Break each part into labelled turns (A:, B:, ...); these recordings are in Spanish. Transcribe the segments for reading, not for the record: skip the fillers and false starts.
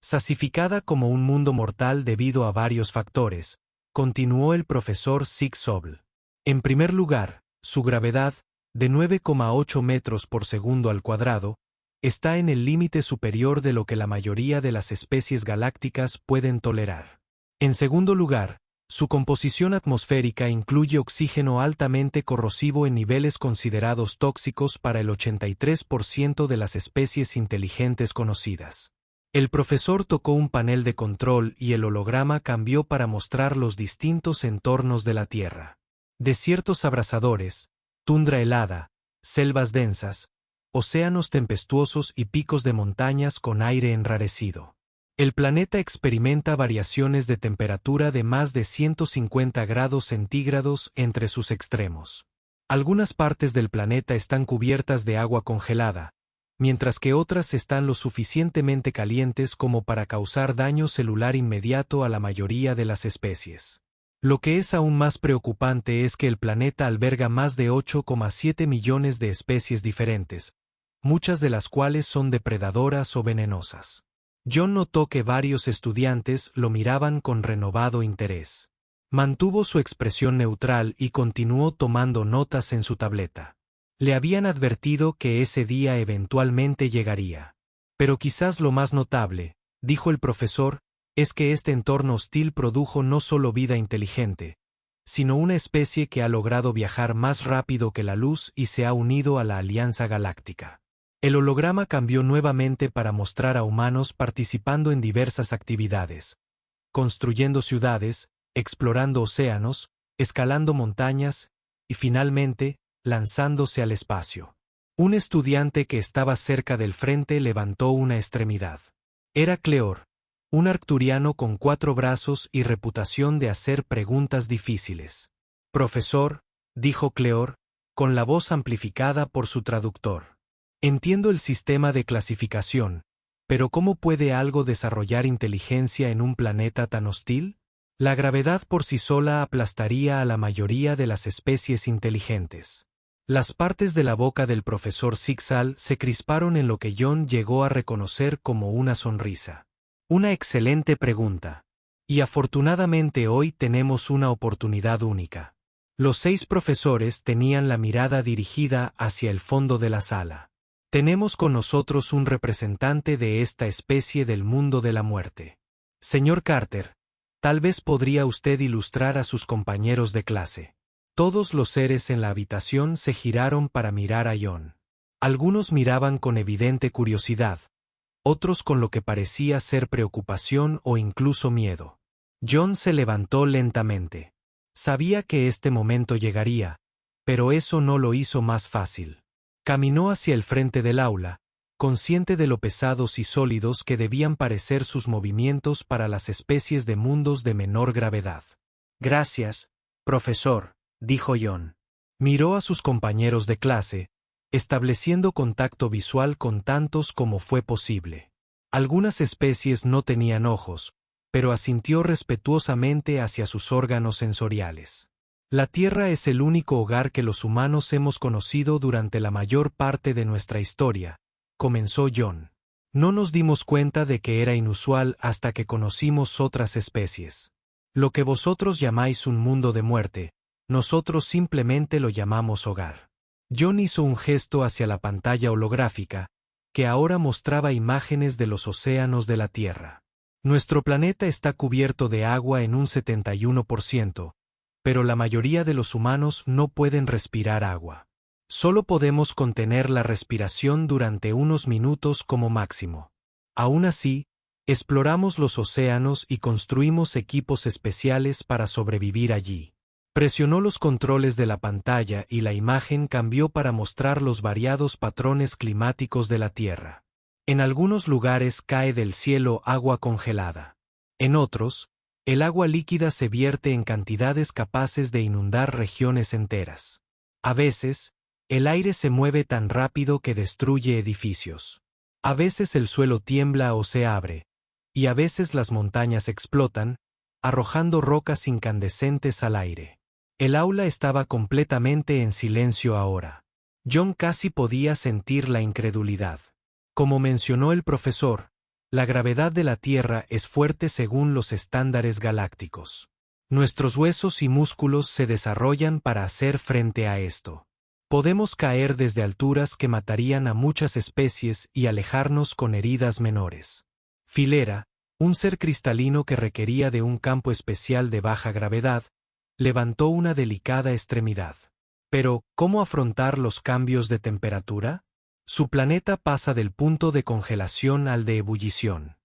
A: Zasificada como un mundo mortal debido a varios factores, continuó el profesor Zig-Zobel. En primer lugar, su gravedad, de 9,8 metros por segundo al cuadrado, está en el límite superior de lo que la mayoría de las especies galácticas pueden tolerar. En segundo lugar, su composición atmosférica incluye oxígeno altamente corrosivo en niveles considerados tóxicos para el 83% de las especies inteligentes conocidas. El profesor tocó un panel de control y el holograma cambió para mostrar los distintos entornos de la Tierra. Desiertos abrasadores, tundra helada, selvas densas, océanos tempestuosos y picos de montañas con aire enrarecido. El planeta experimenta variaciones de temperatura de más de 150 grados centígrados entre sus extremos. Algunas partes del planeta están cubiertas de agua congelada, mientras que otras están lo suficientemente calientes como para causar daño celular inmediato a la mayoría de las especies. Lo que es aún más preocupante es que el planeta alberga más de 8,7 millones de especies diferentes, muchas de las cuales son depredadoras o venenosas. John notó que varios estudiantes lo miraban con renovado interés. Mantuvo su expresión neutral y continuó tomando notas en su tableta. Le habían advertido que ese día eventualmente llegaría. Pero quizás lo más notable, dijo el profesor, es que este entorno hostil produjo no solo vida inteligente, sino una especie que ha logrado viajar más rápido que la luz y se ha unido a la Alianza Galáctica. El holograma cambió nuevamente para mostrar a humanos participando en diversas actividades, construyendo ciudades, explorando océanos, escalando montañas y finalmente, lanzándose al espacio. Un estudiante que estaba cerca del frente levantó una extremidad. Era Cleor, un arcturiano con 4 brazos y reputación de hacer preguntas difíciles. Profesor, dijo Cleor, con la voz amplificada por su traductor. Entiendo el sistema de clasificación, pero ¿cómo puede algo desarrollar inteligencia en un planeta tan hostil? La gravedad por sí sola aplastaría a la mayoría de las especies inteligentes. Las partes de la boca del profesor Zig-Zobel se crisparon en lo que John llegó a reconocer como una sonrisa. Una excelente pregunta. Y afortunadamente hoy tenemos una oportunidad única. Los 6 profesores tenían la mirada dirigida hacia el fondo de la sala. Tenemos con nosotros un representante de esta especie del mundo de la muerte. Señor Carter, tal vez podría usted ilustrar a sus compañeros de clase. Todos los seres en la habitación se giraron para mirar a John. Algunos miraban con evidente curiosidad, otros con lo que parecía ser preocupación o incluso miedo. John se levantó lentamente. Sabía que este momento llegaría, pero eso no lo hizo más fácil. Caminó hacia el frente del aula, consciente de lo pesados y sólidos que debían parecer sus movimientos para las especies de mundos de menor gravedad. Gracias, profesor, dijo John. Miró a sus compañeros de clase, estableciendo contacto visual con tantos como fue posible. Algunas especies no tenían ojos, pero asintió respetuosamente hacia sus órganos sensoriales. La Tierra es el único hogar que los humanos hemos conocido durante la mayor parte de nuestra historia, comenzó John. No nos dimos cuenta de que era inusual hasta que conocimos otras especies. Lo que vosotros llamáis un mundo de muerte, nosotros simplemente lo llamamos hogar. John hizo un gesto hacia la pantalla holográfica, que ahora mostraba imágenes de los océanos de la Tierra. Nuestro planeta está cubierto de agua en un 71%, pero la mayoría de los humanos no pueden respirar agua. Solo podemos contener la respiración durante unos minutos como máximo. Aún así, exploramos los océanos y construimos equipos especiales para sobrevivir allí. Presionó los controles de la pantalla y la imagen cambió para mostrar los variados patrones climáticos de la Tierra. En algunos lugares cae del cielo agua congelada. En otros, el agua líquida se vierte en cantidades capaces de inundar regiones enteras. A veces, el aire se mueve tan rápido que destruye edificios. A veces el suelo tiembla o se abre, y a veces las montañas explotan, arrojando rocas incandescentes al aire. El aula estaba completamente en silencio ahora. John casi podía sentir la incredulidad. Como mencionó el profesor, La gravedad de la Tierra es fuerte según los estándares galácticos. Nuestros huesos y músculos se desarrollan para hacer frente a esto. Podemos caer desde alturas que matarían a muchas especies y alejarnos con heridas menores. Filera, un ser cristalino que requería de un campo especial de baja gravedad, levantó una delicada extremidad. Pero, ¿cómo afrontar los cambios de temperatura? Su planeta pasa del punto de congelación al de ebullición.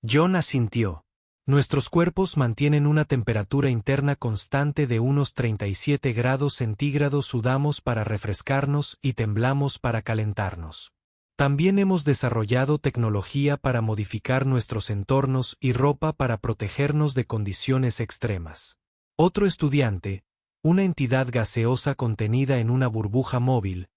A: John asintió. Nuestros cuerpos mantienen una temperatura interna constante de unos 37 grados centígrados. Sudamos para refrescarnos y temblamos para calentarnos. También hemos desarrollado tecnología para modificar nuestros entornos y ropa para protegernos de condiciones extremas. Otro estudiante, una entidad gaseosa contenida en una burbuja móvil,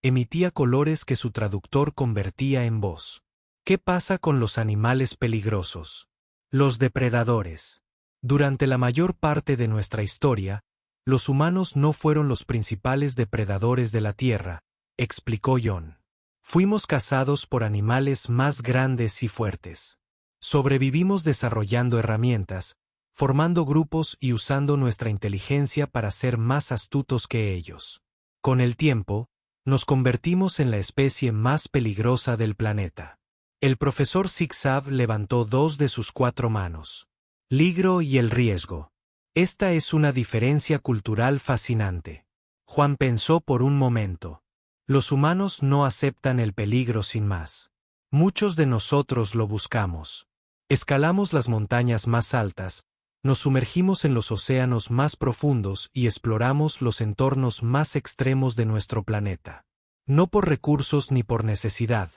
A: emitía colores que su traductor convertía en voz. ¿Qué pasa con los animales peligrosos? Los depredadores. Durante la mayor parte de nuestra historia, los humanos no fueron los principales depredadores de la Tierra, explicó John. Fuimos cazados por animales más grandes y fuertes. Sobrevivimos desarrollando herramientas, formando grupos y usando nuestra inteligencia para ser más astutos que ellos. Con el tiempo, nos convertimos en la especie más peligrosa del planeta. El profesor Zig-Zag levantó 2 de sus 4 manos. Peligro y el riesgo. Esta es una diferencia cultural fascinante. Juan pensó por un momento. Los humanos no aceptan el peligro sin más. Muchos de nosotros lo buscamos. Escalamos las montañas más altas, nos sumergimos en los océanos más profundos y exploramos los entornos más extremos de nuestro planeta. No por recursos ni por necesidad,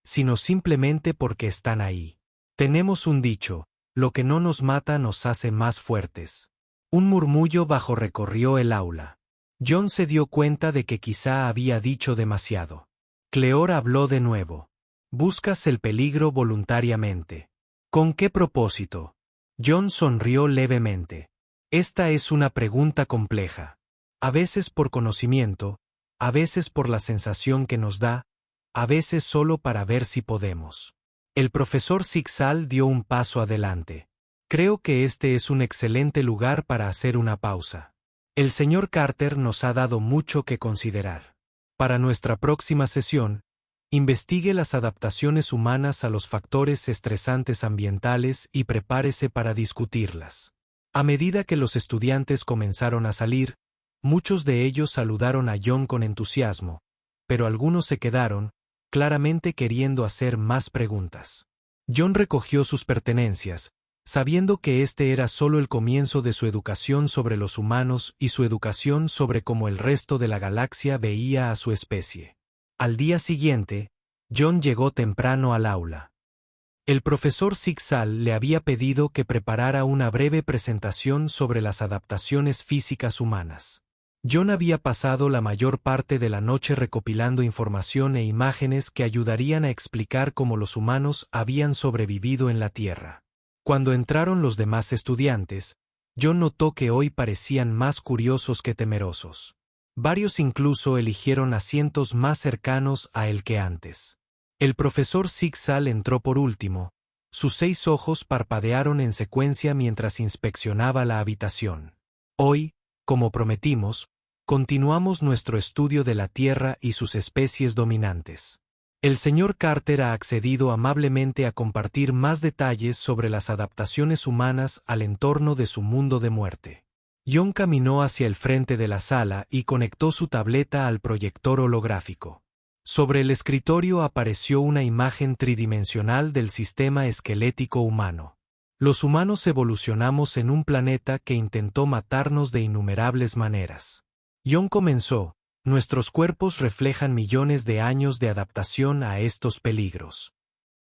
A: sino simplemente porque están ahí. Tenemos un dicho: lo que no nos mata nos hace más fuertes. Un murmullo bajo recorrió el aula. John se dio cuenta de que quizá había dicho demasiado. Cleor habló de nuevo. Buscas el peligro voluntariamente. ¿Con qué propósito? John sonrió levemente. Esta es una pregunta compleja. A veces por conocimiento, a veces por la sensación que nos da, a veces solo para ver si podemos. El profesor Zig-Zag dio un paso adelante. Creo que este es un excelente lugar para hacer una pausa. El señor Carter nos ha dado mucho que considerar. Para nuestra próxima sesión, investigue las adaptaciones humanas a los factores estresantes ambientales y prepárese para discutirlas. A medida que los estudiantes comenzaron a salir, muchos de ellos saludaron a John con entusiasmo, pero algunos se quedaron, claramente queriendo hacer más preguntas. John recogió sus pertenencias, sabiendo que este era solo el comienzo de su educación sobre los humanos y su educación sobre cómo el resto de la galaxia veía a su especie. Al día siguiente, John llegó temprano al aula. El profesor Zig-Zag le había pedido que preparara una breve presentación sobre las adaptaciones físicas humanas. John había pasado la mayor parte de la noche recopilando información e imágenes que ayudarían a explicar cómo los humanos habían sobrevivido en la Tierra. Cuando entraron los demás estudiantes, John notó que hoy parecían más curiosos que temerosos. Varios incluso eligieron asientos más cercanos a él que antes. El profesor Zig-Zag entró por último. Sus 6 ojos parpadearon en secuencia mientras inspeccionaba la habitación. Hoy, como prometimos, continuamos nuestro estudio de la Tierra y sus especies dominantes. El señor Carter ha accedido amablemente a compartir más detalles sobre las adaptaciones humanas al entorno de su mundo de muerte. John caminó hacia el frente de la sala y conectó su tableta al proyector holográfico. Sobre el escritorio apareció una imagen tridimensional del sistema esquelético humano. Los humanos evolucionamos en un planeta que intentó matarnos de innumerables maneras. John comenzó: nuestros cuerpos reflejan millones de años de adaptación a estos peligros.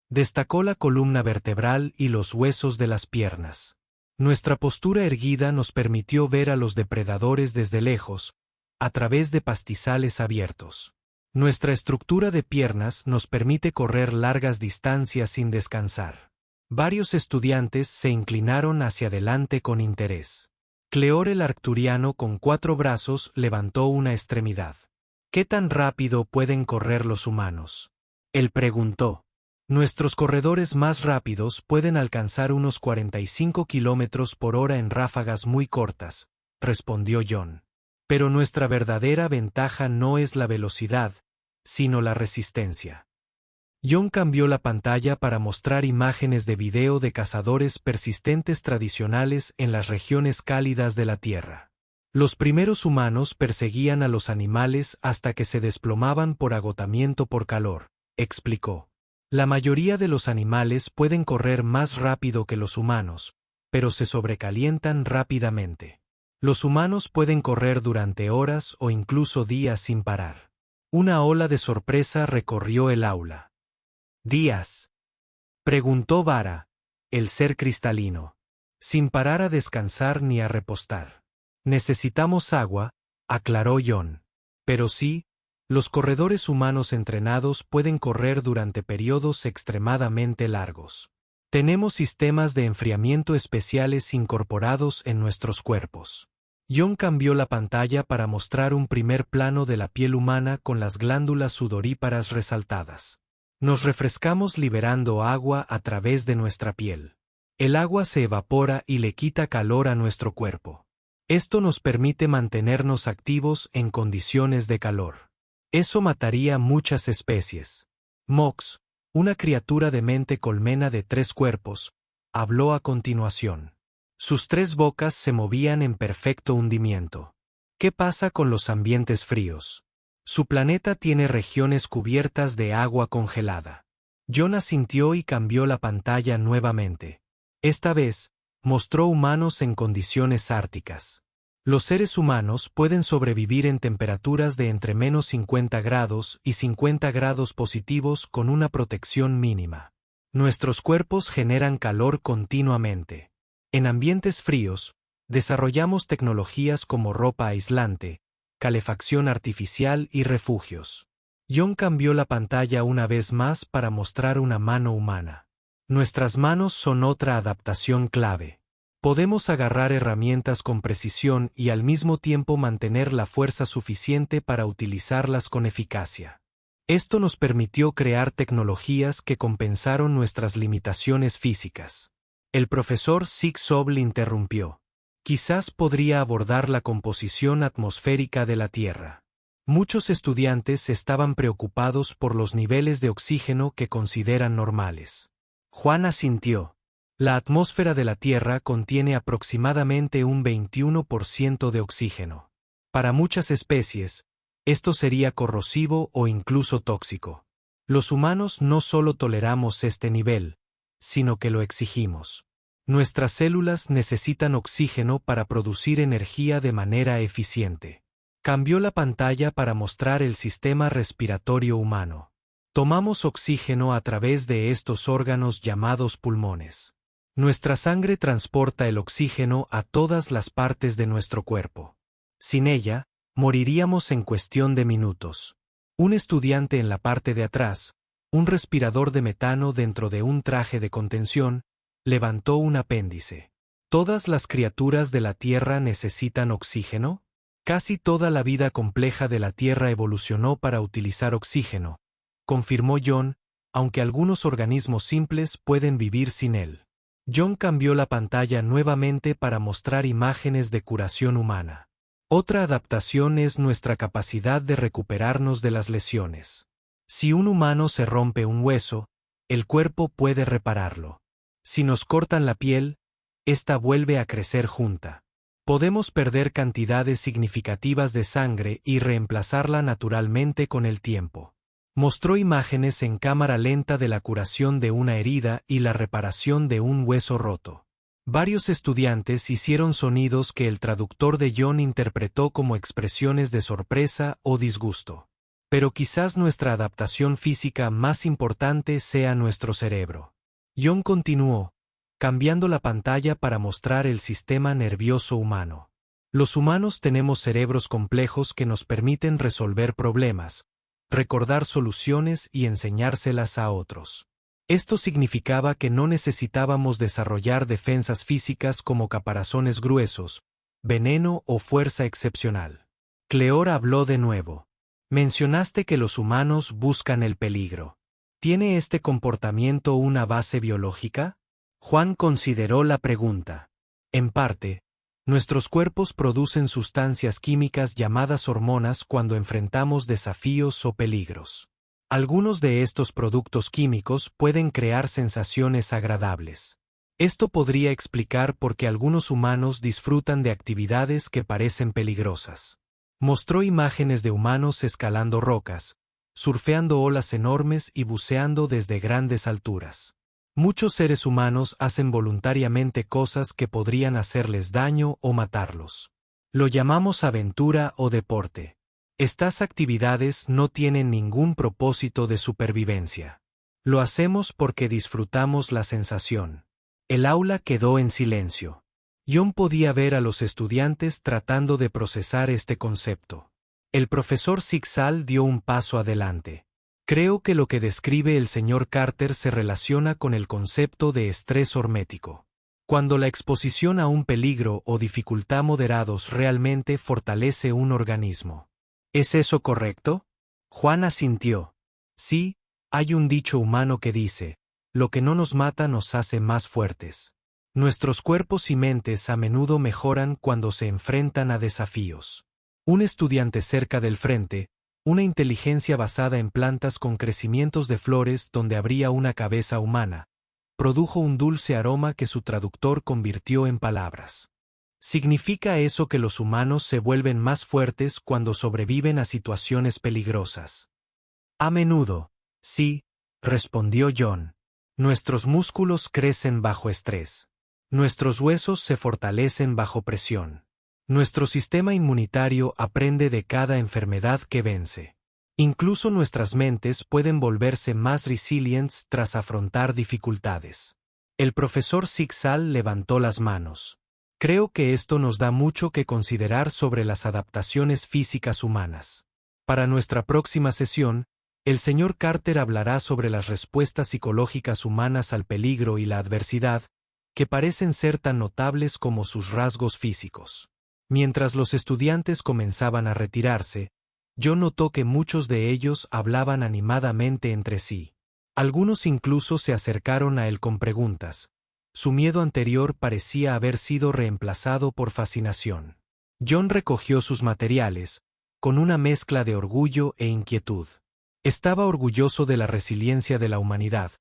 A: Destacó la columna vertebral y los huesos de las piernas. Nuestra postura erguida nos permitió ver a los depredadores desde lejos, a través de pastizales abiertos. Nuestra estructura de piernas nos permite correr largas distancias sin descansar. Varios estudiantes se inclinaron hacia adelante con interés. Cleor el arcturiano con 4 brazos levantó una extremidad. ¿Qué tan rápido pueden correr los humanos? Él preguntó. Nuestros corredores más rápidos pueden alcanzar unos 45 kilómetros por hora en ráfagas muy cortas, respondió John. Pero nuestra verdadera ventaja no es la velocidad, sino la resistencia. John cambió la pantalla para mostrar imágenes de video de cazadores persistentes tradicionales en las regiones cálidas de la Tierra. Los primeros humanos perseguían a los animales hasta que se desplomaban por agotamiento por calor, explicó. La mayoría de los animales pueden correr más rápido que los humanos, pero se sobrecalientan rápidamente. Los humanos pueden correr durante horas o incluso días sin parar. Una ola de sorpresa recorrió el aula. ¿Días?, preguntó Vara, el ser cristalino. Sin parar a descansar ni a repostar. Necesitamos agua, aclaró John. Pero sí, los corredores humanos entrenados pueden correr durante periodos extremadamente largos. Tenemos sistemas de enfriamiento especiales incorporados en nuestros cuerpos. John cambió la pantalla para mostrar un primer plano de la piel humana con las glándulas sudoríparas resaltadas. Nos refrescamos liberando agua a través de nuestra piel. El agua se evapora y le quita calor a nuestro cuerpo. Esto nos permite mantenernos activos en condiciones de calor. Eso mataría muchas especies. Mox, una criatura de mente colmena de 3 cuerpos, habló a continuación. Sus 3 bocas se movían en perfecto hundimiento. ¿Qué pasa con los ambientes fríos? Su planeta tiene regiones cubiertas de agua congelada. John asintió y cambió la pantalla nuevamente. Esta vez, mostró humanos en condiciones árticas. Los seres humanos pueden sobrevivir en temperaturas de entre menos 50 grados y 50 grados positivos con una protección mínima. Nuestros cuerpos generan calor continuamente. En ambientes fríos, desarrollamos tecnologías como ropa aislante, calefacción artificial y refugios. John cambió la pantalla una vez más para mostrar una mano humana. Nuestras manos son otra adaptación clave. Podemos agarrar herramientas con precisión y al mismo tiempo mantener la fuerza suficiente para utilizarlas con eficacia. Esto nos permitió crear tecnologías que compensaron nuestras limitaciones físicas. El profesor Zig Zobel interrumpió. Quizás podría abordar la composición atmosférica de la Tierra. Muchos estudiantes estaban preocupados por los niveles de oxígeno que consideran normales. Juan asintió. La atmósfera de la Tierra contiene aproximadamente un 21% de oxígeno. Para muchas especies, esto sería corrosivo o incluso tóxico. Los humanos no solo toleramos este nivel, sino que lo exigimos. Nuestras células necesitan oxígeno para producir energía de manera eficiente. Cambió la pantalla para mostrar el sistema respiratorio humano. Tomamos oxígeno a través de estos órganos llamados pulmones. Nuestra sangre transporta el oxígeno a todas las partes de nuestro cuerpo. Sin ella, moriríamos en cuestión de minutos. Un estudiante en la parte de atrás, un respirador de metano dentro de un traje de contención, levantó un apéndice. ¿Todas las criaturas de la Tierra necesitan oxígeno? Casi toda la vida compleja de la Tierra evolucionó para utilizar oxígeno, confirmó John, aunque algunos organismos simples pueden vivir sin él. John cambió la pantalla nuevamente para mostrar imágenes de curación humana. Otra adaptación es nuestra capacidad de recuperarnos de las lesiones. Si un humano se rompe un hueso, el cuerpo puede repararlo. Si nos cortan la piel, esta vuelve a crecer junta. Podemos perder cantidades significativas de sangre y reemplazarla naturalmente con el tiempo. Mostró imágenes en cámara lenta de la curación de una herida y la reparación de un hueso roto. Varios estudiantes hicieron sonidos que el traductor de John interpretó como expresiones de sorpresa o disgusto. Pero quizás nuestra adaptación física más importante sea nuestro cerebro. John continuó, cambiando la pantalla para mostrar el sistema nervioso humano. Los humanos tenemos cerebros complejos que nos permiten resolver problemas, recordar soluciones y enseñárselas a otros. Esto significaba que no necesitábamos desarrollar defensas físicas como caparazones gruesos, veneno o fuerza excepcional. Cleor habló de nuevo. Mencionaste que los humanos buscan el peligro. ¿Tiene este comportamiento una base biológica? Juan consideró la pregunta. En parte, nuestros cuerpos producen sustancias químicas llamadas hormonas cuando enfrentamos desafíos o peligros. Algunos de estos productos químicos pueden crear sensaciones agradables. Esto podría explicar por qué algunos humanos disfrutan de actividades que parecen peligrosas. Mostró imágenes de humanos escalando rocas, surfeando olas enormes y buceando desde grandes alturas. Muchos seres humanos hacen voluntariamente cosas que podrían hacerles daño o matarlos. Lo llamamos aventura o deporte. Estas actividades no tienen ningún propósito de supervivencia. Lo hacemos porque disfrutamos la sensación. El aula quedó en silencio. John podía ver a los estudiantes tratando de procesar este concepto. El profesor Zixal dio un paso adelante. Creo que lo que describe el señor Carter se relaciona con el concepto de estrés hormético. Cuando la exposición a un peligro o dificultad moderados realmente fortalece un organismo. ¿Es eso correcto? Juan asintió. Sí, hay un dicho humano que dice, lo que no nos mata nos hace más fuertes. Nuestros cuerpos y mentes a menudo mejoran cuando se enfrentan a desafíos. Un estudiante cerca del frente, una inteligencia basada en plantas con crecimientos de flores donde habría una cabeza humana, produjo un dulce aroma que su traductor convirtió en palabras. ¿Significa eso que los humanos se vuelven más fuertes cuando sobreviven a situaciones peligrosas? A menudo, sí, respondió John. Nuestros músculos crecen bajo estrés. Nuestros huesos se fortalecen bajo presión. Nuestro sistema inmunitario aprende de cada enfermedad que vence. Incluso nuestras mentes pueden volverse más resilientes tras afrontar dificultades. El profesor Zixal levantó las manos. Creo que esto nos da mucho que considerar sobre las adaptaciones físicas humanas. Para nuestra próxima sesión, el señor Carter hablará sobre las respuestas psicológicas humanas al peligro y la adversidad, que parecen ser tan notables como sus rasgos físicos. Mientras los estudiantes comenzaban a retirarse, yo notó que muchos de ellos hablaban animadamente entre sí. Algunos incluso se acercaron a él con preguntas. Su miedo anterior parecía haber sido reemplazado por fascinación. John recogió sus materiales, con una mezcla de orgullo e inquietud. Estaba orgulloso de la resiliencia de la humanidad,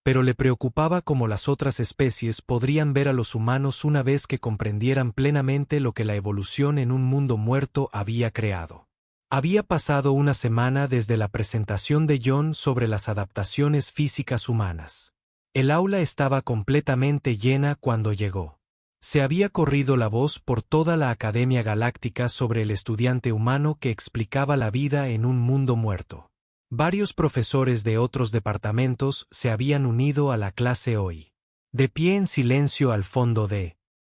A: pero le preocupaba cómo las otras especies podrían ver a los humanos una vez que comprendieran plenamente lo que la evolución en un mundo muerto había creado. Había pasado una semana desde la presentación de John sobre las adaptaciones físicas humanas. El aula estaba completamente llena cuando llegó. Se había corrido la voz por toda la Academia Galáctica sobre el estudiante humano que explicaba la vida en un mundo muerto. Varios profesores de otros departamentos se habían unido a la clase hoy. De pie en silencio al fondo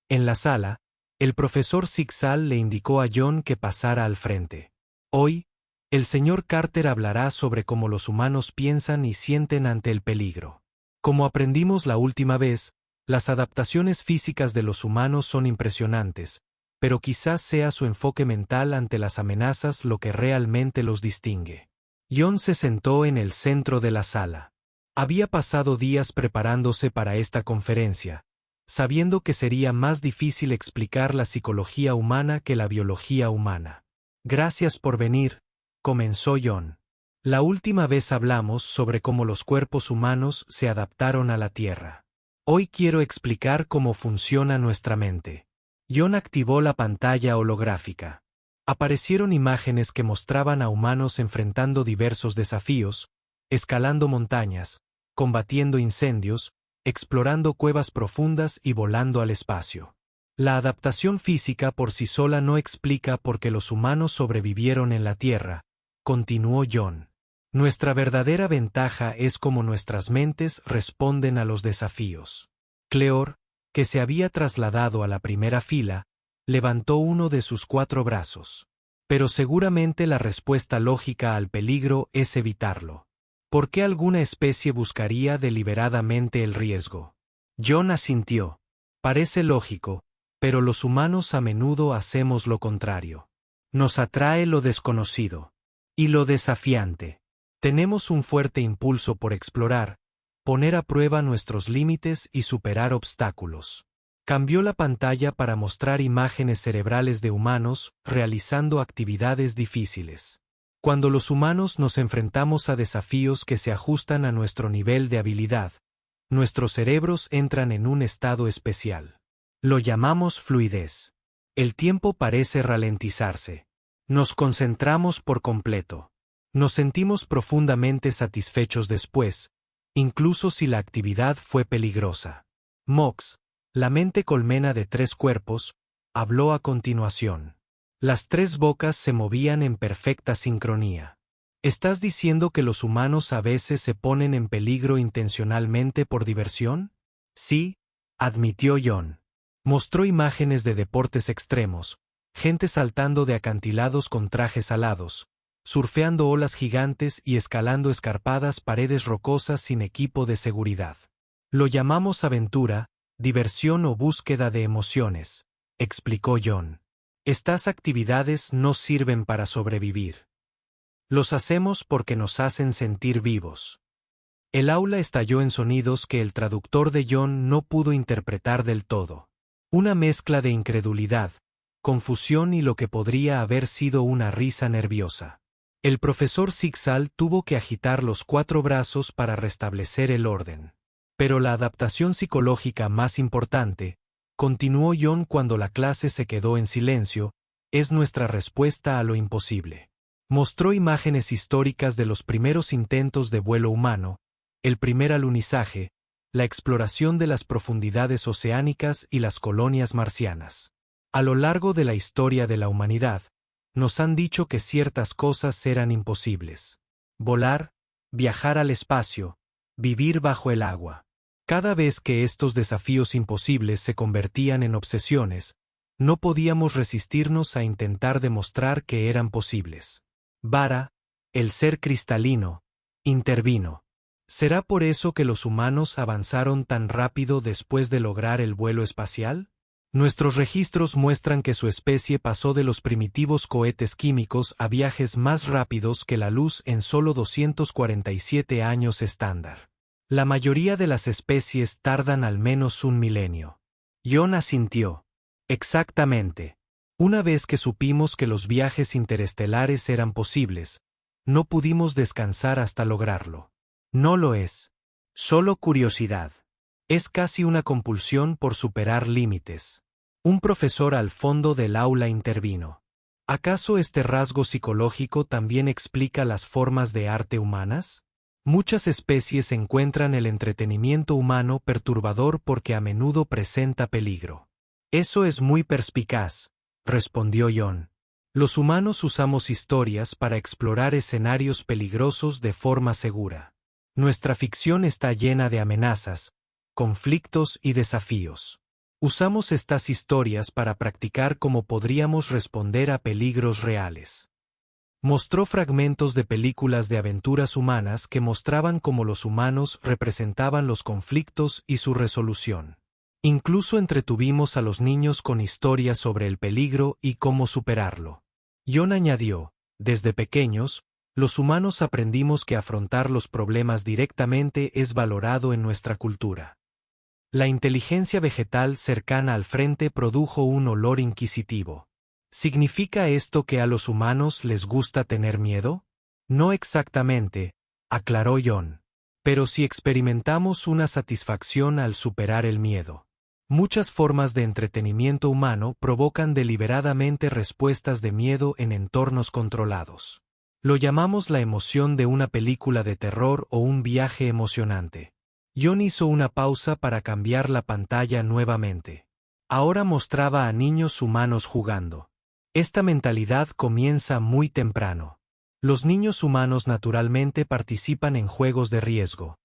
A: en la sala, el profesor Zixal le indicó a John que pasara al frente. Hoy, el señor Carter hablará sobre cómo los humanos piensan y sienten ante el peligro. Como aprendimos la última vez, las adaptaciones físicas de los humanos son impresionantes, pero quizás sea su enfoque mental ante las amenazas lo que realmente los distingue. John se sentó en el centro de la sala. Había pasado días preparándose para esta conferencia, sabiendo que sería más difícil explicar la psicología humana que la biología humana. Gracias por venir, comenzó John. La última vez hablamos sobre cómo los cuerpos humanos se adaptaron a la Tierra. Hoy quiero explicar cómo funciona nuestra mente. John activó la pantalla holográfica. Aparecieron imágenes que mostraban a humanos enfrentando diversos desafíos, escalando montañas, combatiendo incendios, explorando cuevas profundas y volando al espacio. La adaptación física por sí sola no explica por qué los humanos sobrevivieron en la Tierra, continuó John. Nuestra verdadera ventaja es cómo nuestras mentes responden a los desafíos. Cleor, que se había trasladado a la primera fila, levantó uno de sus 4 brazos. Pero seguramente la respuesta lógica al peligro es evitarlo. ¿Por qué alguna especie buscaría deliberadamente el riesgo? John asintió. Parece lógico, pero los humanos a menudo hacemos lo contrario. Nos atrae lo desconocido. Y lo desafiante. Tenemos un fuerte impulso por explorar, poner a prueba nuestros límites y superar obstáculos. Cambió la pantalla para mostrar imágenes cerebrales de humanos realizando actividades difíciles. Cuando los humanos nos enfrentamos a desafíos que se ajustan a nuestro nivel de habilidad, nuestros cerebros entran en un estado especial. Lo llamamos fluidez. El tiempo parece ralentizarse. Nos concentramos por completo. Nos sentimos profundamente satisfechos después, incluso si la actividad fue peligrosa. Mox, la mente colmena de 3 cuerpos, habló a continuación. Las 3 bocas se movían en perfecta sincronía. ¿Estás diciendo que los humanos a veces se ponen en peligro intencionalmente por diversión? Sí, admitió John. Mostró imágenes de deportes extremos, gente saltando de acantilados con trajes alados, surfeando olas gigantes y escalando escarpadas paredes rocosas sin equipo de seguridad. Lo llamamos aventura, diversión o búsqueda de emociones, explicó John. Estas actividades no sirven para sobrevivir. Los hacemos porque nos hacen sentir vivos. El aula estalló en sonidos que el traductor de John no pudo interpretar del todo. Una mezcla de incredulidad, confusión y lo que podría haber sido una risa nerviosa. El profesor Zixal tuvo que agitar los 4 brazos para restablecer el orden. Pero la adaptación psicológica más importante, continuó John cuando la clase se quedó en silencio, es nuestra respuesta a lo imposible. Mostró imágenes históricas de los primeros intentos de vuelo humano, el primer alunizaje, la exploración de las profundidades oceánicas y las colonias marcianas. A lo largo de la historia de la humanidad, nos han dicho que ciertas cosas eran imposibles. Volar, viajar al espacio, vivir bajo el agua. Cada vez que estos desafíos imposibles se convertían en obsesiones, no podíamos resistirnos a intentar demostrar que eran posibles. Vara, el ser cristalino, intervino. ¿Será por eso que los humanos avanzaron tan rápido después de lograr el vuelo espacial? Nuestros registros muestran que su especie pasó de los primitivos cohetes químicos a viajes más rápidos que la luz en solo 247 años estándar. La mayoría de las especies tardan al menos un milenio. John asintió. Exactamente. Una vez que supimos que los viajes interestelares eran posibles, no pudimos descansar hasta lograrlo. No lo es. Solo curiosidad. Es casi una compulsión por superar límites. Un profesor al fondo del aula intervino. ¿Acaso este rasgo psicológico también explica las formas de arte humanas? Muchas especies encuentran el entretenimiento humano perturbador porque a menudo presenta peligro. Eso es muy perspicaz, respondió John. Los humanos usamos historias para explorar escenarios peligrosos de forma segura. Nuestra ficción está llena de amenazas, conflictos y desafíos. Usamos estas historias para practicar cómo podríamos responder a peligros reales. Mostró fragmentos de películas de aventuras humanas que mostraban cómo los humanos representaban los conflictos y su resolución. Incluso entretuvimos a los niños con historias sobre el peligro y cómo superarlo. John añadió, desde pequeños, los humanos aprendimos que afrontar los problemas directamente es valorado en nuestra cultura. La inteligencia vegetal cercana al frente produjo un olor inquisitivo. ¿Significa esto que a los humanos les gusta tener miedo? No exactamente, aclaró John. Pero sí experimentamos una satisfacción al superar el miedo. Muchas formas de entretenimiento humano provocan deliberadamente respuestas de miedo en entornos controlados. Lo llamamos la emoción de una película de terror o un viaje emocionante. John hizo una pausa para cambiar la pantalla nuevamente. Ahora mostraba a niños humanos jugando. Esta mentalidad comienza muy temprano. Los niños humanos naturalmente participan en juegos de riesgo.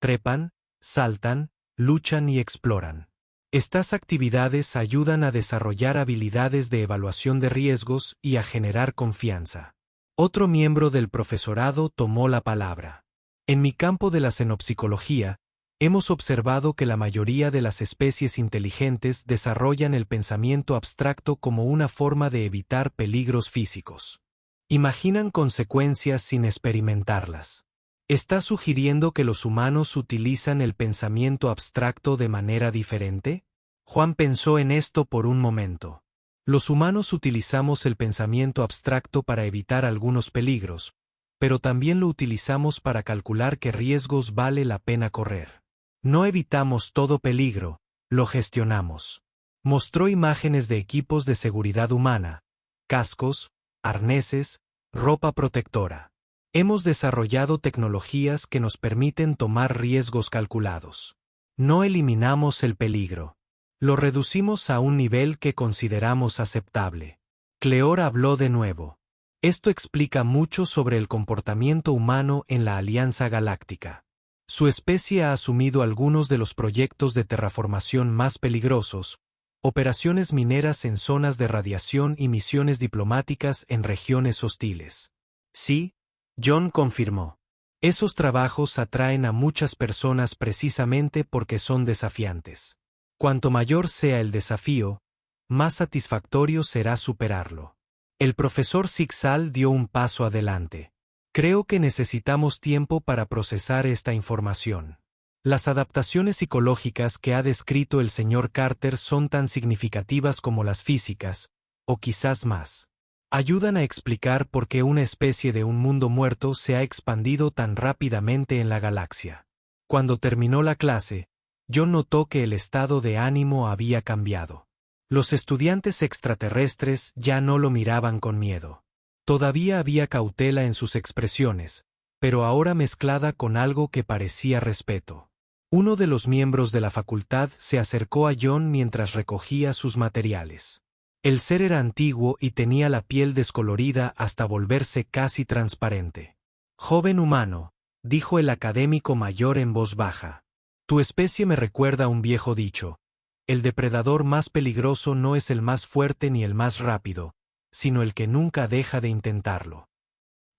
A: Trepan, saltan, luchan y exploran. Estas actividades ayudan a desarrollar habilidades de evaluación de riesgos y a generar confianza. Otro miembro del profesorado tomó la palabra. En mi campo de la xenopsicología, hemos observado que la mayoría de las especies inteligentes desarrollan el pensamiento abstracto como una forma de evitar peligros físicos. Imaginan consecuencias sin experimentarlas. ¿Está sugiriendo que los humanos utilizan el pensamiento abstracto de manera diferente? Juan pensó en esto por un momento. Los humanos utilizamos el pensamiento abstracto para evitar algunos peligros, pero también lo utilizamos para calcular qué riesgos vale la pena correr. No evitamos todo peligro, lo gestionamos. Mostró imágenes de equipos de seguridad humana, cascos, arneses, ropa protectora. Hemos desarrollado tecnologías que nos permiten tomar riesgos calculados. No eliminamos el peligro. Lo reducimos a un nivel que consideramos aceptable. Cleor habló de nuevo. Esto explica mucho sobre el comportamiento humano en la Alianza Galáctica. Su especie ha asumido algunos de los proyectos de terraformación más peligrosos, operaciones mineras en zonas de radiación y misiones diplomáticas en regiones hostiles. Sí, John confirmó. Esos trabajos atraen a muchas personas precisamente porque son desafiantes. Cuanto mayor sea el desafío, más satisfactorio será superarlo. El profesor Zixal dio un paso adelante. Creo que necesitamos tiempo para procesar esta información. Las adaptaciones psicológicas que ha descrito el señor Carter son tan significativas como las físicas, o quizás más. Ayudan a explicar por qué una especie de un mundo muerto se ha expandido tan rápidamente en la galaxia. Cuando terminó la clase, John notó que el estado de ánimo había cambiado. Los estudiantes extraterrestres ya no lo miraban con miedo. Todavía había cautela en sus expresiones, pero ahora mezclada con algo que parecía respeto. Uno de los miembros de la facultad se acercó a John mientras recogía sus materiales. El ser era antiguo y tenía la piel descolorida hasta volverse casi transparente. «Joven humano», dijo el académico mayor en voz baja. «Tu especie me recuerda a un viejo dicho. El depredador más peligroso no es el más fuerte ni el más rápido, sino el que nunca deja de intentarlo.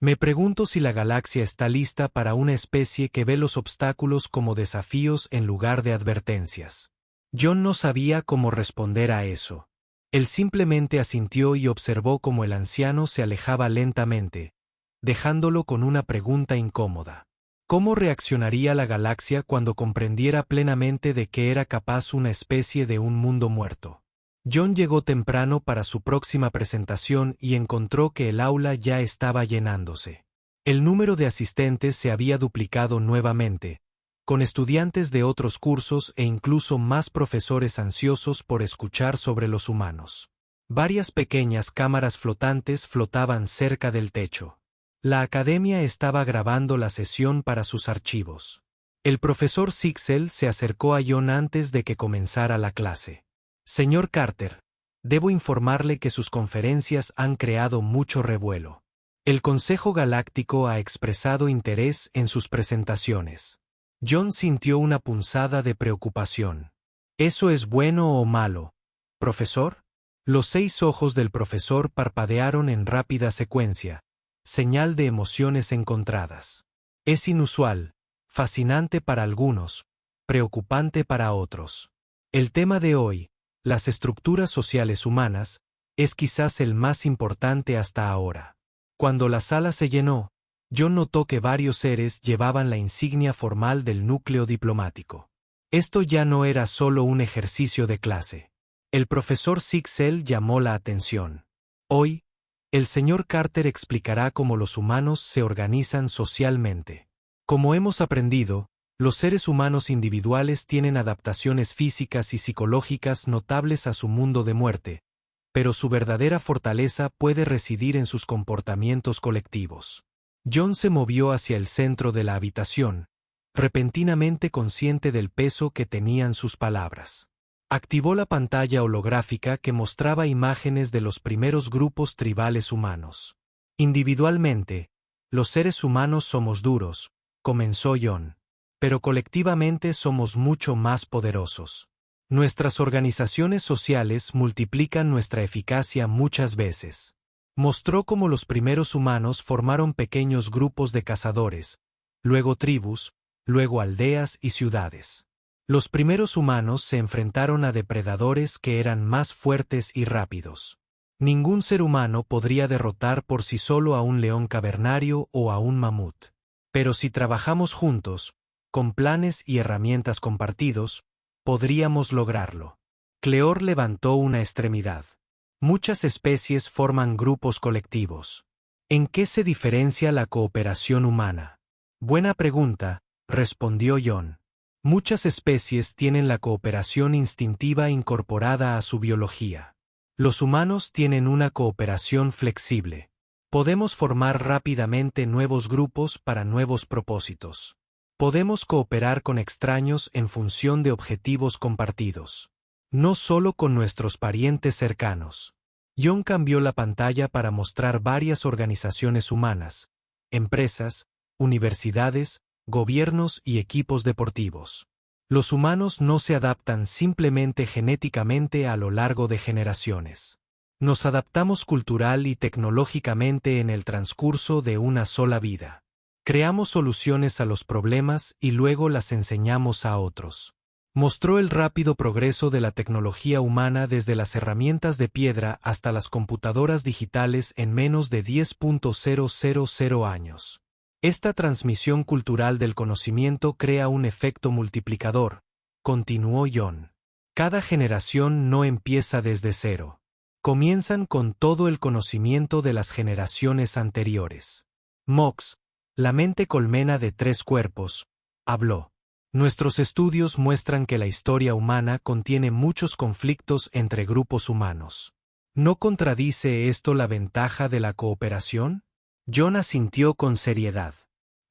A: Me pregunto si la galaxia está lista para una especie que ve los obstáculos como desafíos en lugar de advertencias». John no sabía cómo responder a eso. Él simplemente asintió y observó cómo el anciano se alejaba lentamente, dejándolo con una pregunta incómoda. ¿Cómo reaccionaría la galaxia cuando comprendiera plenamente de qué era capaz una especie de un mundo muerto? John llegó temprano para su próxima presentación y encontró que el aula ya estaba llenándose. El número de asistentes se había duplicado nuevamente, con estudiantes de otros cursos e incluso más profesores ansiosos por escuchar sobre los humanos. Varias pequeñas cámaras flotantes flotaban cerca del techo. La academia estaba grabando la sesión para sus archivos. El profesor Zixel se acercó a John antes de que comenzara la clase. «Señor Carter, debo informarle que sus conferencias han creado mucho revuelo. El Consejo Galáctico ha expresado interés en sus presentaciones». John sintió una punzada de preocupación. ¿Eso es bueno o malo, profesor? Los 6 ojos del profesor parpadearon en rápida secuencia, señal de emociones encontradas. Es inusual, fascinante para algunos, preocupante para otros. El tema de hoy, las estructuras sociales humanas, es quizás el más importante hasta ahora. Cuando la sala se llenó, John notó que varios seres llevaban la insignia formal del núcleo diplomático. Esto ya no era solo un ejercicio de clase. El profesor Zixel llamó la atención. Hoy, el señor Carter explicará cómo los humanos se organizan socialmente. Como hemos aprendido, los seres humanos individuales tienen adaptaciones físicas y psicológicas notables a su mundo de muerte, pero su verdadera fortaleza puede residir en sus comportamientos colectivos. John se movió hacia el centro de la habitación, repentinamente consciente del peso que tenían sus palabras. Activó la pantalla holográfica que mostraba imágenes de los primeros grupos tribales humanos. Individualmente, los seres humanos somos duros, comenzó John, pero colectivamente somos mucho más poderosos. Nuestras organizaciones sociales multiplican nuestra eficacia muchas veces. Mostró cómo los primeros humanos formaron pequeños grupos de cazadores, luego tribus, luego aldeas y ciudades. Los primeros humanos se enfrentaron a depredadores que eran más fuertes y rápidos. Ningún ser humano podría derrotar por sí solo a un león cavernario o a un mamut. Pero si trabajamos juntos, con planes y herramientas compartidos, podríamos lograrlo. Cleor levantó una extremidad. Muchas especies forman grupos colectivos. ¿En qué se diferencia la cooperación humana? Buena pregunta, respondió John. Muchas especies tienen la cooperación instintiva incorporada a su biología. Los humanos tienen una cooperación flexible. Podemos formar rápidamente nuevos grupos para nuevos propósitos. Podemos cooperar con extraños en función de objetivos compartidos. No solo con nuestros parientes cercanos. John cambió la pantalla para mostrar varias organizaciones humanas, empresas, universidades, gobiernos y equipos deportivos. Los humanos no se adaptan simplemente genéticamente a lo largo de generaciones. Nos adaptamos cultural y tecnológicamente en el transcurso de una sola vida. Creamos soluciones a los problemas y luego las enseñamos a otros. Mostró el rápido progreso de la tecnología humana desde las herramientas de piedra hasta las computadoras digitales en menos de 10.000 años. Esta transmisión cultural del conocimiento crea un efecto multiplicador, continuó John. Cada generación no empieza desde cero. Comienzan con todo el conocimiento de las generaciones anteriores. Mox, la mente colmena de 3 cuerpos, habló. Nuestros estudios muestran que la historia humana contiene muchos conflictos entre grupos humanos. ¿No contradice esto la ventaja de la cooperación? John asintió con seriedad.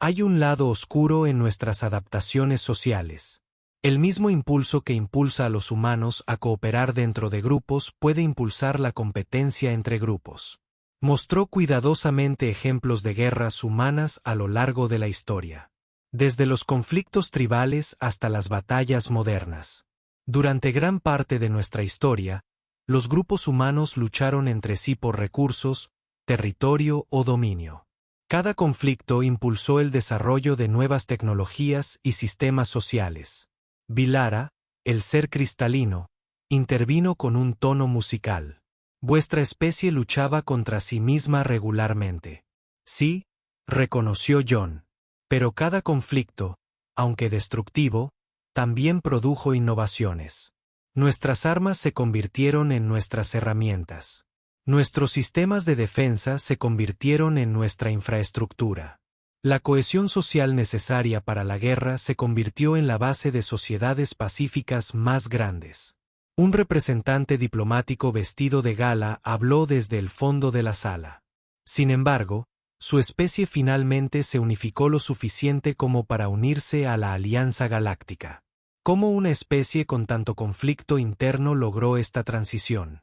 A: Hay un lado oscuro en nuestras adaptaciones sociales. El mismo impulso que impulsa a los humanos a cooperar dentro de grupos puede impulsar la competencia entre grupos. Mostró cuidadosamente ejemplos de guerras humanas a lo largo de la historia. Desde los conflictos tribales hasta las batallas modernas. Durante gran parte de nuestra historia, los grupos humanos lucharon entre sí por recursos, territorio o dominio. Cada conflicto impulsó el desarrollo de nuevas tecnologías y sistemas sociales. Vilara, el ser cristalino, intervino con un tono musical. Vuestra especie luchaba contra sí misma regularmente. Sí, reconoció John. Pero cada conflicto, aunque destructivo, también produjo innovaciones. Nuestras armas se convirtieron en nuestras herramientas. Nuestros sistemas de defensa se convirtieron en nuestra infraestructura. La cohesión social necesaria para la guerra se convirtió en la base de sociedades pacíficas más grandes. Un representante diplomático vestido de gala habló desde el fondo de la sala. Sin embargo, su especie finalmente se unificó lo suficiente como para unirse a la Alianza Galáctica. ¿Cómo una especie con tanto conflicto interno logró esta transición?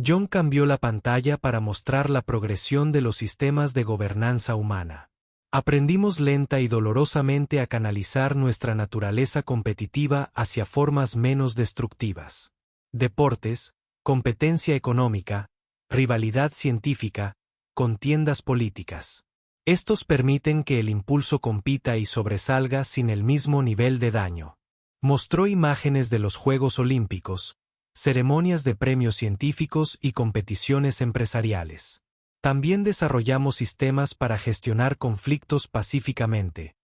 A: John cambió la pantalla para mostrar la progresión de los sistemas de gobernanza humana. Aprendimos lenta y dolorosamente a canalizar nuestra naturaleza competitiva hacia formas menos destructivas. Deportes, competencia económica, rivalidad científica, contiendas políticas. Estos permiten que el impulso compita y sobresalga sin el mismo nivel de daño. Mostró imágenes de los Juegos Olímpicos, ceremonias de premios científicos y competiciones empresariales. También desarrollamos sistemas para gestionar conflictos pacíficamente.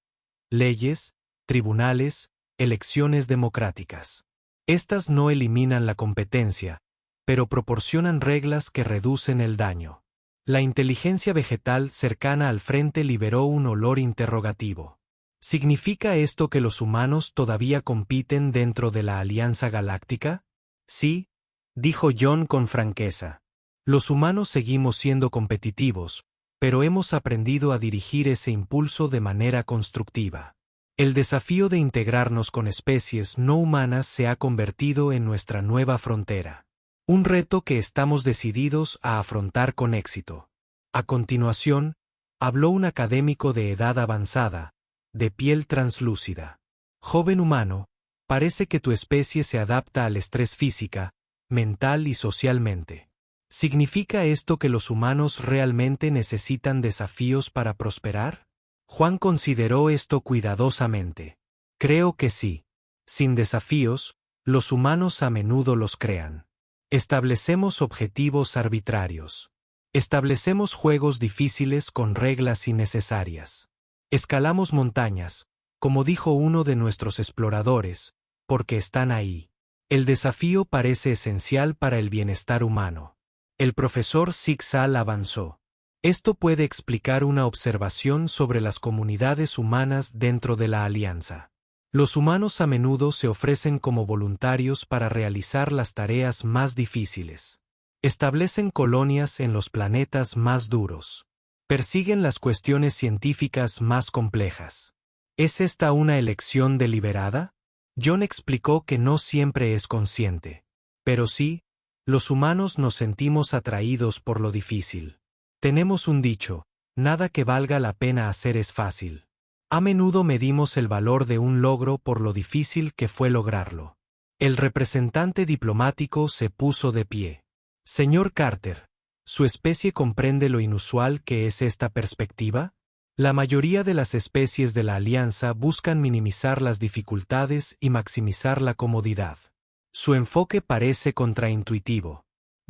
A: Leyes, tribunales, elecciones democráticas. Estas no eliminan la competencia, pero proporcionan reglas que reducen el daño. La inteligencia vegetal cercana al frente liberó un olor interrogativo. ¿Significa esto que los humanos todavía compiten dentro de la Alianza Galáctica? Sí, dijo John con franqueza. Los humanos seguimos siendo competitivos, pero hemos aprendido a dirigir ese impulso de manera constructiva. El desafío de integrarnos con especies no humanas se ha convertido en nuestra nueva frontera. Un reto que estamos decididos a afrontar con éxito. A continuación, habló un académico de edad avanzada, de piel translúcida. Joven humano, parece que tu especie se adapta al estrés física, mental y socialmente. ¿Significa esto que los humanos realmente necesitan desafíos para prosperar? Juan consideró esto cuidadosamente. Creo que sí. Sin desafíos, los humanos a menudo los crean. Establecemos objetivos arbitrarios. Establecemos juegos difíciles con reglas innecesarias. Escalamos montañas, como dijo uno de nuestros exploradores, porque están ahí. El desafío parece esencial para el bienestar humano. El profesor Zixal avanzó. Esto puede explicar una observación sobre las comunidades humanas dentro de la Alianza. Los humanos a menudo se ofrecen como voluntarios para realizar las tareas más difíciles. Establecen colonias en los planetas más duros. Persiguen las cuestiones científicas más complejas. ¿Es esta una elección deliberada? John explicó que no siempre es consciente. Pero sí, los humanos nos sentimos atraídos por lo difícil. Tenemos un dicho: nada que valga la pena hacer es fácil. A menudo medimos el valor de un logro por lo difícil que fue lograrlo. El representante diplomático se puso de pie. Señor Carter, ¿su especie comprende lo inusual que es esta perspectiva? La mayoría de las especies de la Alianza buscan minimizar las dificultades y maximizar la comodidad. Su enfoque parece contraintuitivo.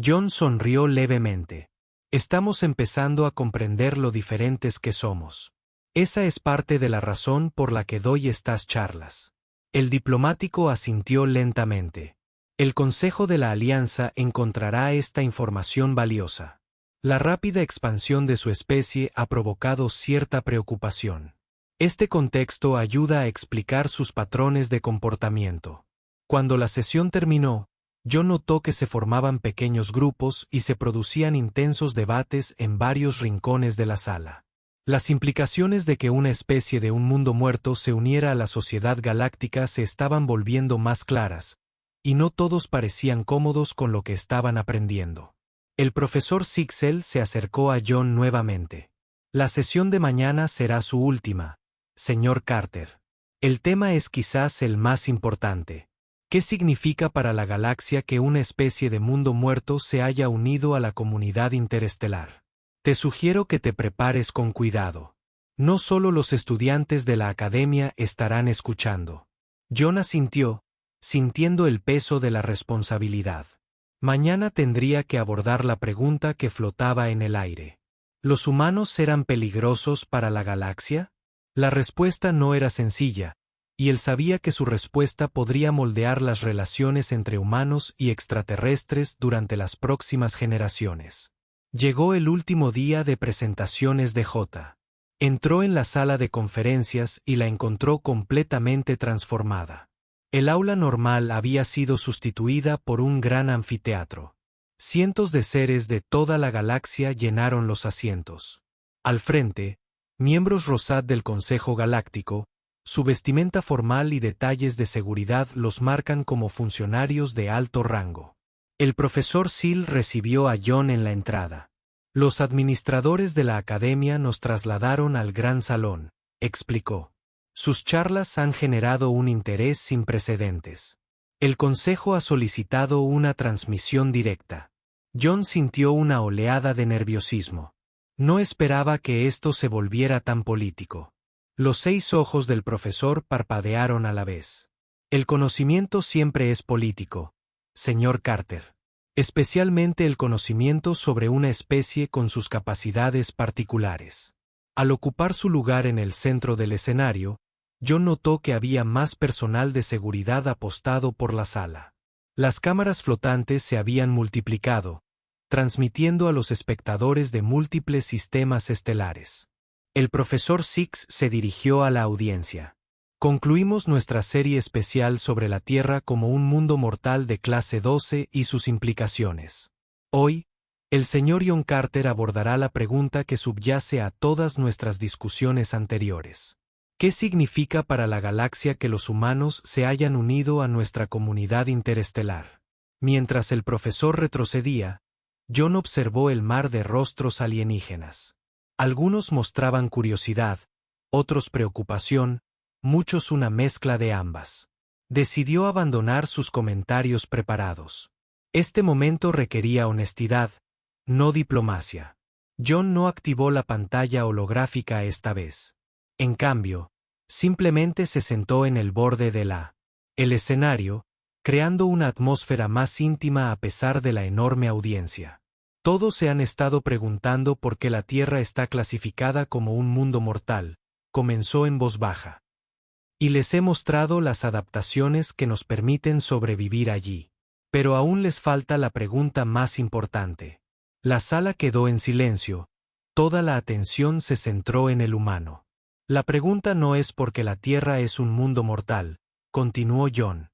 A: John sonrió levemente. Estamos empezando a comprender lo diferentes que somos. Esa es parte de la razón por la que doy estas charlas. El diplomático asintió lentamente. El Consejo de la Alianza encontrará esta información valiosa. La rápida expansión de su especie ha provocado cierta preocupación. Este contexto ayuda a explicar sus patrones de comportamiento. Cuando la sesión terminó, John notó que se formaban pequeños grupos y se producían intensos debates en varios rincones de la sala. Las implicaciones de que una especie de un mundo muerto se uniera a la sociedad galáctica se estaban volviendo más claras, y no todos parecían cómodos con lo que estaban aprendiendo. El profesor Zixal se acercó a John nuevamente. La sesión de mañana será su última, señor Carter. El tema es quizás el más importante. ¿Qué significa para la galaxia que una especie de mundo muerto se haya unido a la comunidad interestelar? Te sugiero que te prepares con cuidado. No solo los estudiantes de la academia estarán escuchando. John asintió, sintiendo el peso de la responsabilidad. Mañana tendría que abordar la pregunta que flotaba en el aire. ¿Los humanos eran peligrosos para la galaxia? La respuesta no era sencilla, y él sabía que su respuesta podría moldear las relaciones entre humanos y extraterrestres durante las próximas generaciones. Llegó el último día de presentaciones de J. Entró en la sala de conferencias y la encontró completamente transformada. El aula normal había sido sustituida por un gran anfiteatro. Cientos de seres de toda la galaxia llenaron los asientos. Al frente, miembros Rosat del Consejo Galáctico, su vestimenta formal y detalles de seguridad los marcan como funcionarios de alto rango. El profesor Sil recibió a John en la entrada. Los administradores de la academia nos trasladaron al gran salón, explicó. Sus charlas han generado un interés sin precedentes. El consejo ha solicitado una transmisión directa. John sintió una oleada de nerviosismo. No esperaba que esto se volviera tan político. Los 6 ojos del profesor parpadearon a la vez. El conocimiento siempre es político, señor Carter. Especialmente el conocimiento sobre una especie con sus capacidades particulares. Al ocupar su lugar en el centro del escenario, John notó que había más personal de seguridad apostado por la sala. Las cámaras flotantes se habían multiplicado, transmitiendo a los espectadores de múltiples sistemas estelares. El profesor Six se dirigió a la audiencia. Concluimos nuestra serie especial sobre la Tierra como un mundo mortal de clase 12 y sus implicaciones. Hoy, el señor John Carter abordará la pregunta que subyace a todas nuestras discusiones anteriores. ¿Qué significa para la galaxia que los humanos se hayan unido a nuestra comunidad interestelar? Mientras el profesor retrocedía, John observó el mar de rostros alienígenas. Algunos mostraban curiosidad, otros preocupación, muchos una mezcla de ambas. Decidió abandonar sus comentarios preparados. Este momento requería honestidad, no diplomacia. John no activó la pantalla holográfica esta vez. En cambio, simplemente se sentó en el borde de el escenario, creando una atmósfera más íntima a pesar de la enorme audiencia. Todos se han estado preguntando por qué la Tierra está clasificada como un mundo mortal, comenzó en voz baja. Y les he mostrado las adaptaciones que nos permiten sobrevivir allí. Pero aún les falta la pregunta más importante. La sala quedó en silencio, toda la atención se centró en el humano. La pregunta no es por qué la Tierra es un mundo mortal, continuó John.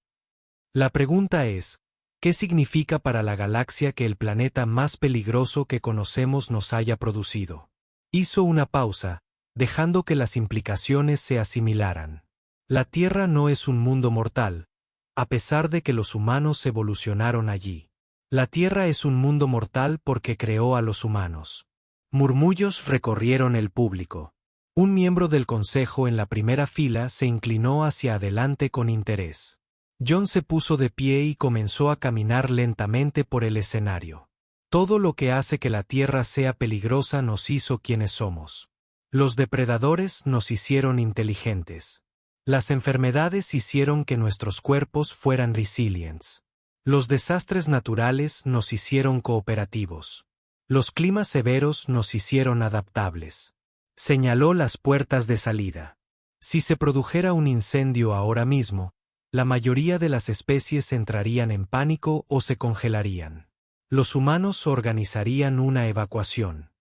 A: La pregunta es, ¿qué significa para la galaxia que el planeta más peligroso que conocemos nos haya producido? Hizo una pausa, dejando que las implicaciones se asimilaran. La Tierra no es un mundo mortal, a pesar de que los humanos evolucionaron allí. La Tierra es un mundo mortal porque creó a los humanos. Murmullos recorrieron el público. Un miembro del consejo en la primera fila se inclinó hacia adelante con interés. John se puso de pie y comenzó a caminar lentamente por el escenario. Todo lo que hace que la Tierra sea peligrosa nos hizo quienes somos. Los depredadores nos hicieron inteligentes. Las enfermedades hicieron que nuestros cuerpos fueran resilientes. Los desastres naturales nos hicieron cooperativos. Los climas severos nos hicieron adaptables. Señaló las puertas de salida. Si se produjera un incendio ahora mismo, la mayoría de las especies entrarían en pánico o se congelarían. Los humanos organizarían una evacuación.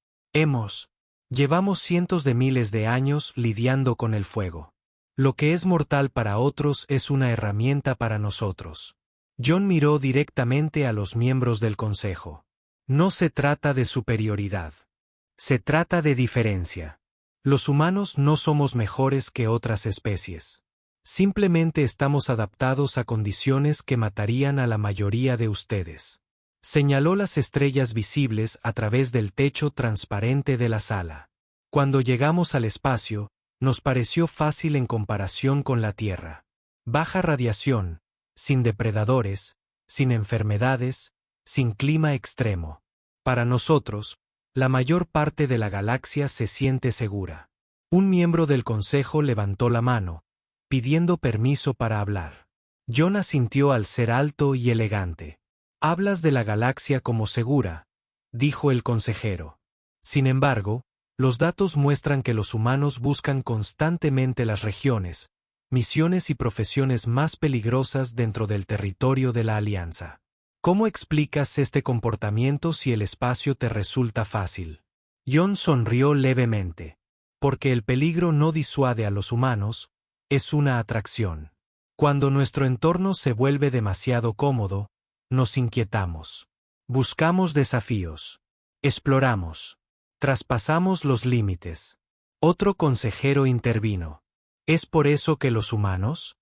A: Llevamos cientos de miles de años lidiando con el fuego. Lo que es mortal para otros es una herramienta para nosotros. John miró directamente a los miembros del consejo. No se trata de superioridad. Se trata de diferencia. Los humanos no somos mejores que otras especies. Simplemente estamos adaptados a condiciones que matarían a la mayoría de ustedes. Señaló las estrellas visibles a través del techo transparente de la sala. Cuando llegamos al espacio, nos pareció fácil en comparación con la Tierra. Baja radiación, sin depredadores, sin enfermedades, sin clima extremo. Para nosotros, la mayor parte de la galaxia se siente segura. Un miembro del consejo levantó la mano, pidiendo permiso para hablar. John asintió al ser alto y elegante. Hablas de la galaxia como segura, dijo el consejero. Sin embargo, los datos muestran que los humanos buscan constantemente las regiones, misiones y profesiones más peligrosas dentro del territorio de la Alianza. ¿Cómo explicas este comportamiento si el espacio te resulta fácil? John sonrió levemente. Porque el peligro no disuade a los humanos, es una atracción. Cuando nuestro entorno se vuelve demasiado cómodo, nos inquietamos. Buscamos desafíos. Exploramos. Traspasamos los límites. Otro consejero intervino. ¿Es por eso que los humanos?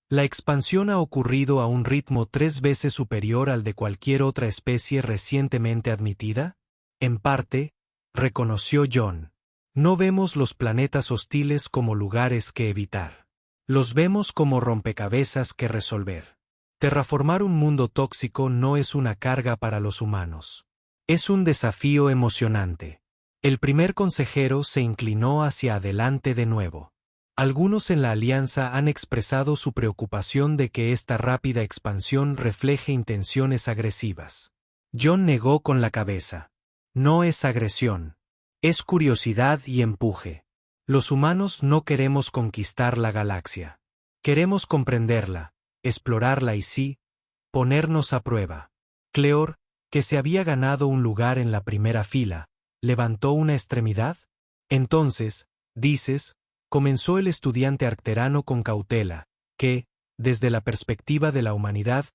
A: La expansión ha ocurrido a un ritmo 3 veces superior al de cualquier otra especie recientemente admitida. En parte, reconoció John. No vemos los planetas hostiles como lugares que evitar. Los vemos como rompecabezas que resolver. Terraformar un mundo tóxico no es una carga para los humanos. Es un desafío emocionante. El primer consejero se inclinó hacia adelante de nuevo. Algunos en la Alianza han expresado su preocupación de que esta rápida expansión refleje intenciones agresivas. John negó con la cabeza. No es agresión. Es curiosidad y empuje. Los humanos no queremos conquistar la galaxia. Queremos comprenderla, explorarla y sí, ponernos a prueba. Cleor, que se había ganado un lugar en la primera fila, levantó una extremidad. Entonces, dices, comenzó el estudiante arcterano con cautela, que, desde la perspectiva de la humanidad,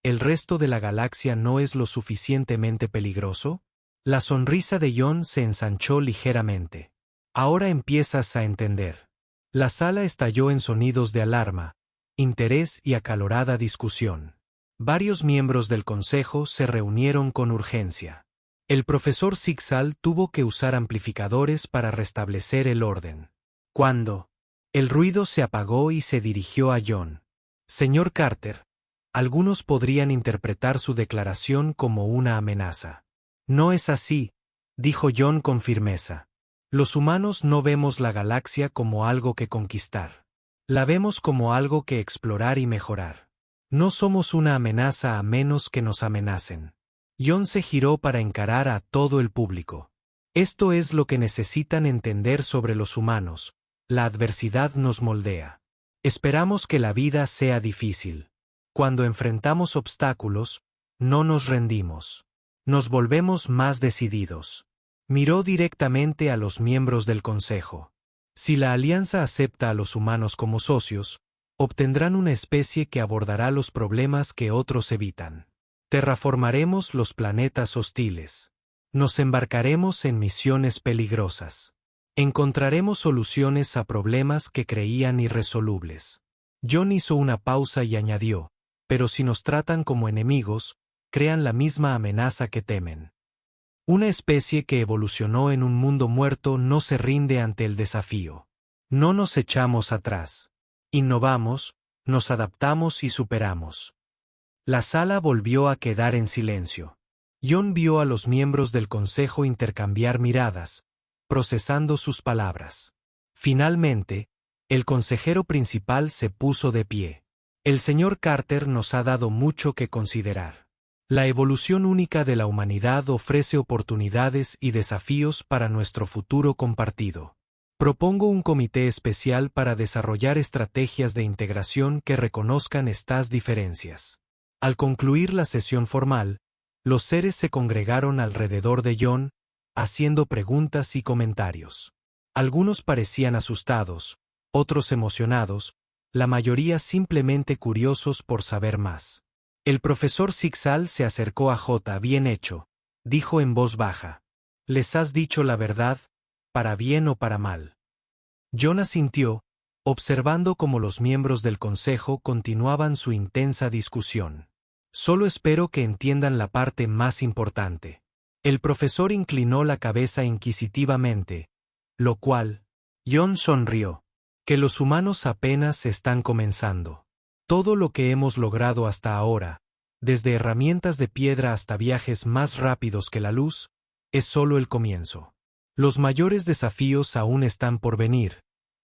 A: ¿el resto de la galaxia no es lo suficientemente peligroso? La sonrisa de John se ensanchó ligeramente. Ahora empiezas a entender. La sala estalló en sonidos de alarma, interés y acalorada discusión. Varios miembros del consejo se reunieron con urgencia. El profesor Zixal tuvo que usar amplificadores para restablecer el orden. Cuando el ruido se apagó y se dirigió a John. Señor Carter, algunos podrían interpretar su declaración como una amenaza. No es así, dijo John con firmeza. Los humanos no vemos la galaxia como algo que conquistar. La vemos como algo que explorar y mejorar. No somos una amenaza a menos que nos amenacen. John se giró para encarar a todo el público. Esto es lo que necesitan entender sobre los humanos. La adversidad nos moldea. Esperamos que la vida sea difícil. Cuando enfrentamos obstáculos, no nos rendimos. Nos volvemos más decididos. Miró directamente a los miembros del Consejo. Si la Alianza acepta a los humanos como socios, obtendrán una especie que abordará los problemas que otros evitan. Terraformaremos los planetas hostiles. Nos embarcaremos en misiones peligrosas. Encontraremos soluciones a problemas que creían irresolubles. John hizo una pausa y añadió, pero si nos tratan como enemigos, crean la misma amenaza que temen. Una especie que evolucionó en un mundo muerto no se rinde ante el desafío. No nos echamos atrás. Innovamos, nos adaptamos y superamos. La sala volvió a quedar en silencio. John vio a los miembros del consejo intercambiar miradas, procesando sus palabras. Finalmente, el consejero principal se puso de pie. El señor Carter nos ha dado mucho que considerar. La evolución única de la humanidad ofrece oportunidades y desafíos para nuestro futuro compartido. Propongo un comité especial para desarrollar estrategias de integración que reconozcan estas diferencias. Al concluir la sesión formal, los seres se congregaron alrededor de John, haciendo preguntas y comentarios. Algunos parecían asustados, otros emocionados, la mayoría simplemente curiosos por saber más. El profesor Zixal se acercó a J. Bien hecho, dijo en voz baja. Les has dicho la verdad, para bien o para mal. John asintió, observando cómo los miembros del consejo continuaban su intensa discusión. Solo espero que entiendan la parte más importante. El profesor inclinó la cabeza inquisitivamente, lo cual, John sonrió. Que los humanos apenas están comenzando. Todo lo que hemos logrado hasta ahora, desde herramientas de piedra hasta viajes más rápidos que la luz, es solo el comienzo. Los mayores desafíos aún están por venir,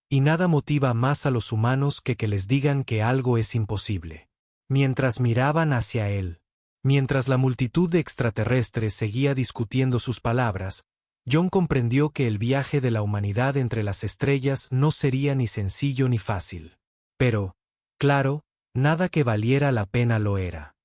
A: y nada motiva más a los humanos que les digan que algo es imposible. Mientras miraban hacia él, mientras la multitud de extraterrestres seguía discutiendo sus palabras, John comprendió que el viaje de la humanidad entre las estrellas no sería ni sencillo ni fácil. Pero, claro, nada que valiera la pena lo era.